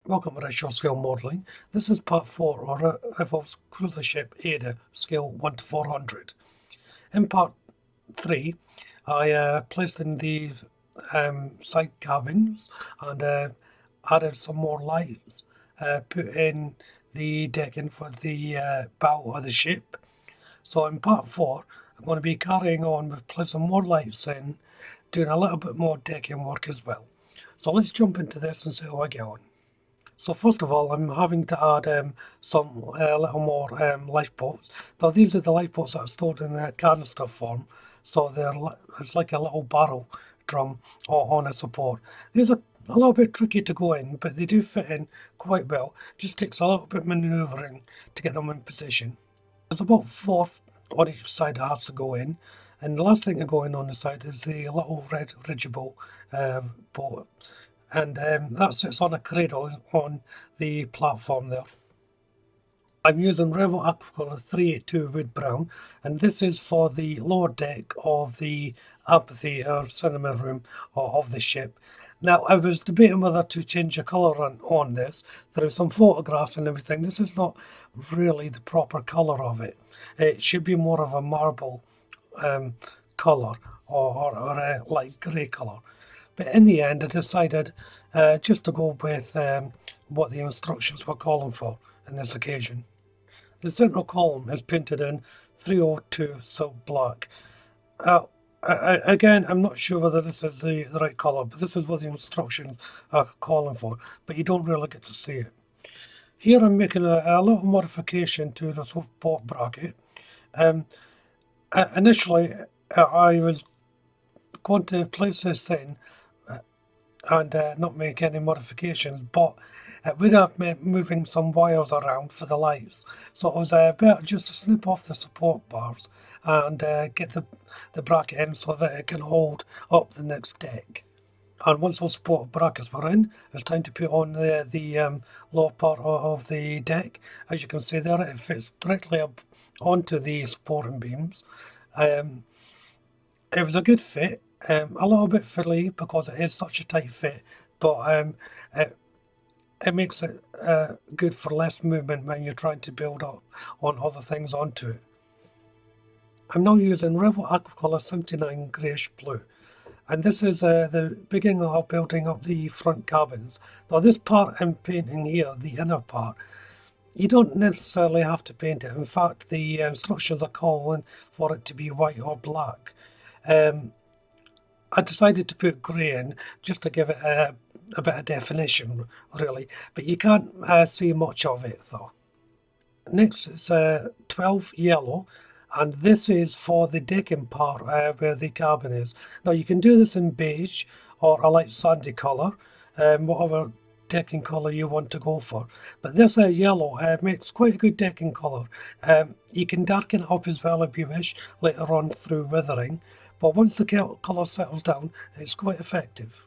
Welcome to Revell Scale Modelling. This is part 4 of Revell's Cruiser ship AIDA, scale 1 to 400. In part 3, I placed in the side cabins and added some more lights, put in the decking for the bow of the ship. So in part 4, I'm going to be carrying on with placing more lights in, doing a little bit more decking work as well. So let's jump into this and see how I get on. So first of all, I'm having to add some little more lifeboats. Now these are the lifeboats that are stored in a canister form, so it's like a little barrel drum on a support. These are a little bit tricky to go in, but they do fit in quite well. Just takes a little bit of manoeuvring to get them in position. There's about 4 on each side that has to go in, and the last thing to go in on the side is the little red rigidable boat. And that sits on a cradle on the platform there. I'm using Revell Aquacolor 382 Wood Brown, and this is for the lower deck of the amphitheatre cinema room of the ship. Now, I was debating whether to change the colour on this through some photographs and everything. This is not really the proper colour of it. It should be more of a marble colour or a light grey colour. But in the end, I decided just to go with what the instructions were calling for on this occasion. The central column is painted in 302 silk black. Again, I'm not sure whether this is the right colour, but this is what the instructions are calling for, but you don't really get to see it. Here I'm making a little modification to the support bracket. Initially, I was going to place this in and not make any modifications, but it would have meant moving some wires around for the lights. So it was better just to snip off the support bars and get the bracket in so that it can hold up the next deck. And once those support brackets were in, it's time to put on the lower part of the deck. As you can see there, it fits directly up onto the supporting beams. It was a good fit. A little bit fiddly because it is such a tight fit, but it makes it good for less movement when you're trying to build up on other things onto it. I'm now using Revell Aquacolor 79 Greyish Blue, and this is the beginning of building up the front cabins. Now this part I'm painting here, the inner part, you don't necessarily have to paint it. In fact, the instructions are calling for it to be white or black. I decided to put grey in just to give it a bit of definition, really, but you can't see much of it though. Next is 12 yellow, and this is for the decking part where the cabin is. Now you can do this in beige or a light sandy colour, whatever decking colour you want to go for, but this yellow makes quite a good decking colour. You can darken it up as well if you wish later on through weathering, but once the colour settles down, it's quite effective.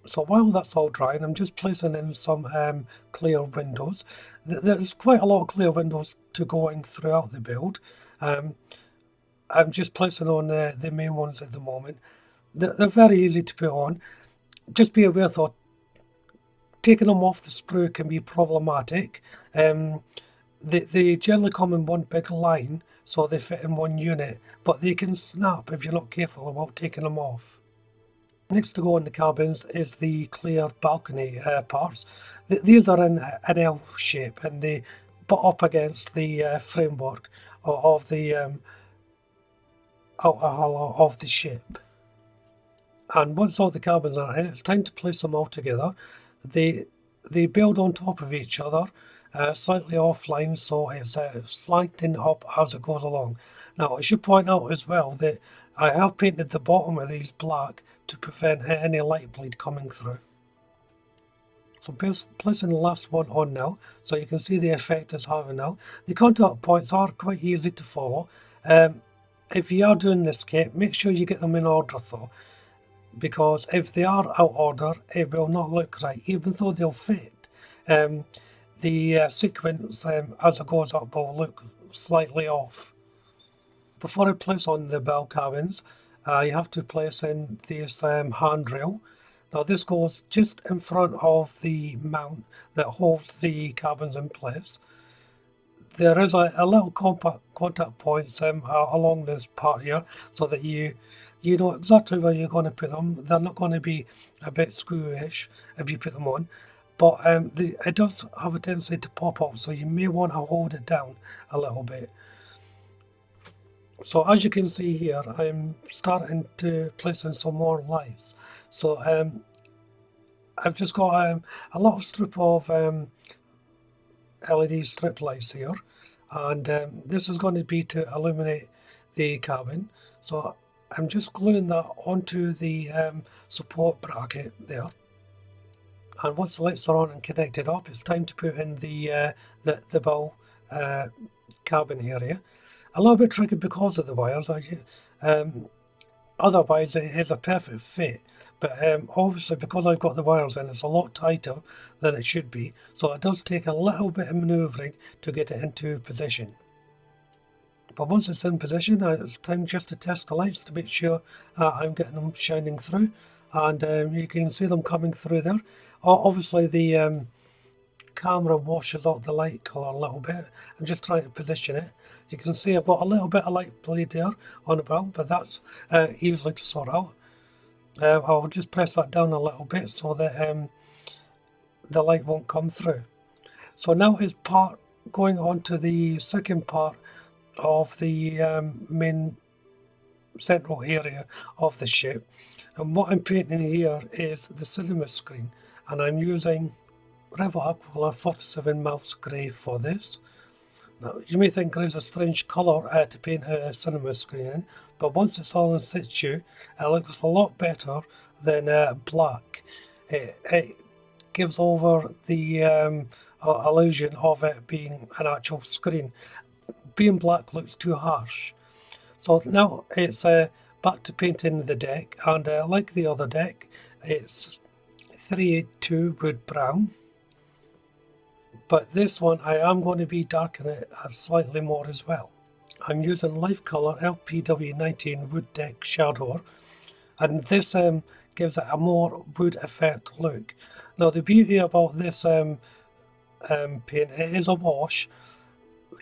So while that's all drying, I'm just placing in some clear windows. There's quite a lot of clear windows to going throughout the build. I'm just placing on the main ones at the moment. They're very easy to put on. Just be aware though, taking them off the sprue can be problematic. They generally come in one big line, so they fit in one unit, but they can snap if you're not careful about taking them off. Next to go in the cabins is the clear balcony parts. These are in an L shape and they butt up against the framework of the outer hull of the ship. And once all the cabins are in, it's time to place them all together. They build on top of each other, slightly offline, so it's slanting up as it goes along. Now I should point out as well that I have painted the bottom of these black to prevent any light bleed coming through. So I'm placing the last one on now, so you can see the effect it's having now. The contact points are quite easy to follow. If you are doing this kit, make sure you get them in order though, because if they are out of order, it will not look right, even though they'll fit. The sequence as it goes up will look slightly off. Before I place on the bell cabins, you have to place in this handrail. Now this goes just in front of the mount that holds the cabins in place. There is a little contact points along this part here, so that you know exactly where you're going to put them. They're not going to be a bit screwish if you put them on, but it does have a tendency to pop up, so you may want to hold it down a little bit. So as you can see here, I'm starting to place in some more lights. So I've just got a little strip of LED strip lights here, and this is going to be to illuminate the cabin. So I'm just gluing that onto the support bracket there, and once the lights are on and connected up, it's time to put in the bow cabin area. A little bit tricky because of the wires. Otherwise it is a perfect fit, but obviously because I've got the wires in, it's a lot tighter than it should be, so it does take a little bit of manoeuvring to get it into position. But once it's in position, it's time just to test the lights to make sure I'm getting them shining through, and you can see them coming through there. Obviously the camera washes out the light colour a little bit. I'm just trying to position it. You can see I've got a little bit of light bleed there on the brown, but that's easily to sort out. I'll just press that down a little bit so that the light won't come through. So now it's going on to the second part of the main central area of the ship, and what I'm painting here is the cinema screen, and I'm using Revell Aquacolor 47 Mouse Grey for this. Now you may think grey is a strange colour to paint a cinema screen in, but once it's all in situ, it looks a lot better than black. It gives over the illusion of it being an actual screen. Being black looks too harsh. So now it's back to painting the deck, and like the other deck, it's 382 wood brown. But this one I am going to be darkening it slightly more as well. I'm using Life Colour LPW19 Wood Deck Shadow, and this gives it a more wood effect look. Now the beauty about this paint, it is a wash.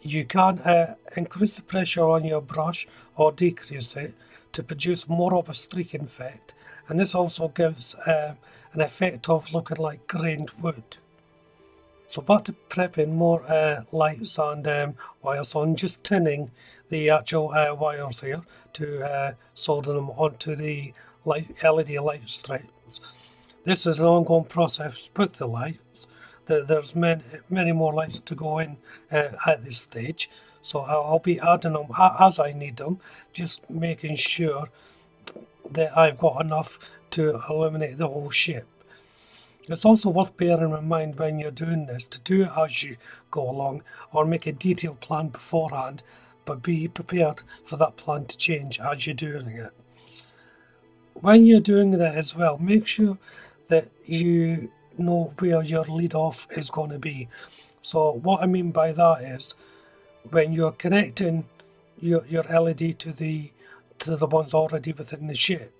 You can increase the pressure on your brush or decrease it to produce more of a streaking effect, and this also gives an effect of looking like grained wood. So back to prepping more lights and wires. So I'm just tinning the actual wires here to solder them onto the LED light strips. This is an ongoing process with the lights. There's many more lights to go in at this stage, so I'll be adding them as I need them, just making sure that I've got enough to illuminate the whole ship. It's also worth bearing in mind when you're doing this to do it as you go along, or make a detailed plan beforehand, but be prepared for that plan to change as you're doing it. When you're doing that as well, make sure that you know where your lead off is going to be. So what I mean by that is, when you're connecting your LED to the ones already within the ship,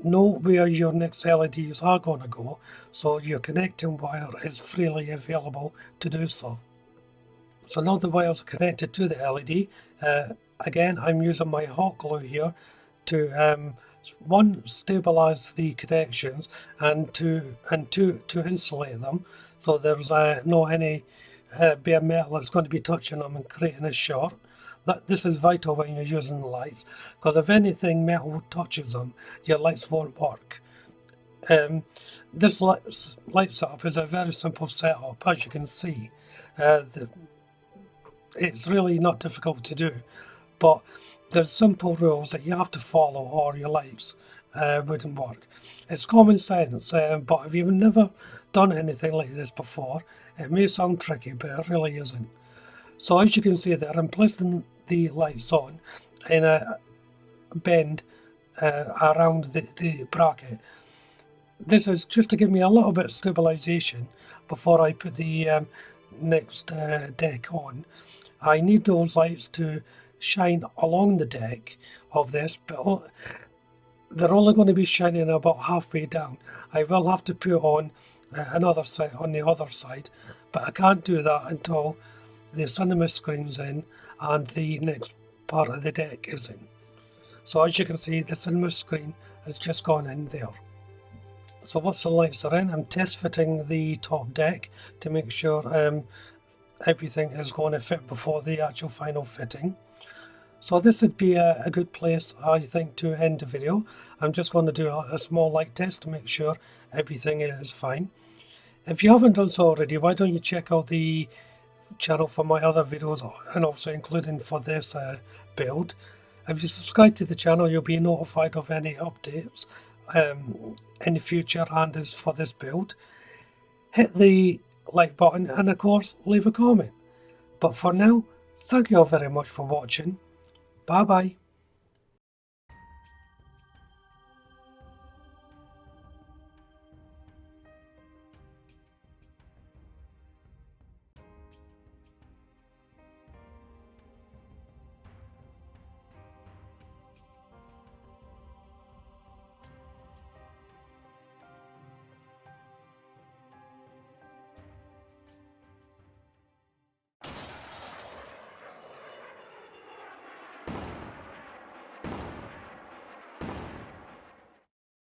know where your next LEDs are going to go, so your connecting wire is freely available to do so. So now the wires are connected to the LED. Again, I'm using my hot glue here to one, stabilize the connections, and two, to insulate them, so there's no any bare metal that's going to be touching them and creating a short. This is vital when you're using the lights, because if anything metal touches them, your lights won't work. This light setup is a very simple setup, as you can see. It's really not difficult to do, but there's simple rules that you have to follow or your lights wouldn't work. It's common sense, but if you've never done anything like this before, it may sound tricky, but it really isn't. So as you can see there, I'm placing the lights on in a bend around the bracket. This is just to give me a little bit of stabilization before I put the next deck on. I need those lights to shine along the deck of this, but they're only going to be shining about halfway down. I will have to put on another side on the other side, but I can't do that until the cinema screen's in and the next part of the deck is in. So as you can see, the cinema screen has just gone in there. So once the lights are in, I'm test fitting the top deck to make sure everything is going to fit before the actual final fitting. So this would be a good place, I think, to end the video. I'm just going to do a small light test to make sure everything is fine. If you haven't done so already, why don't you check out the channel for my other videos, and also including for this build. If you subscribe to the channel, you'll be notified of any updates in the future and as for this build. Hit the like button and of course leave a comment. But for now, thank you all very much for watching. Bye bye.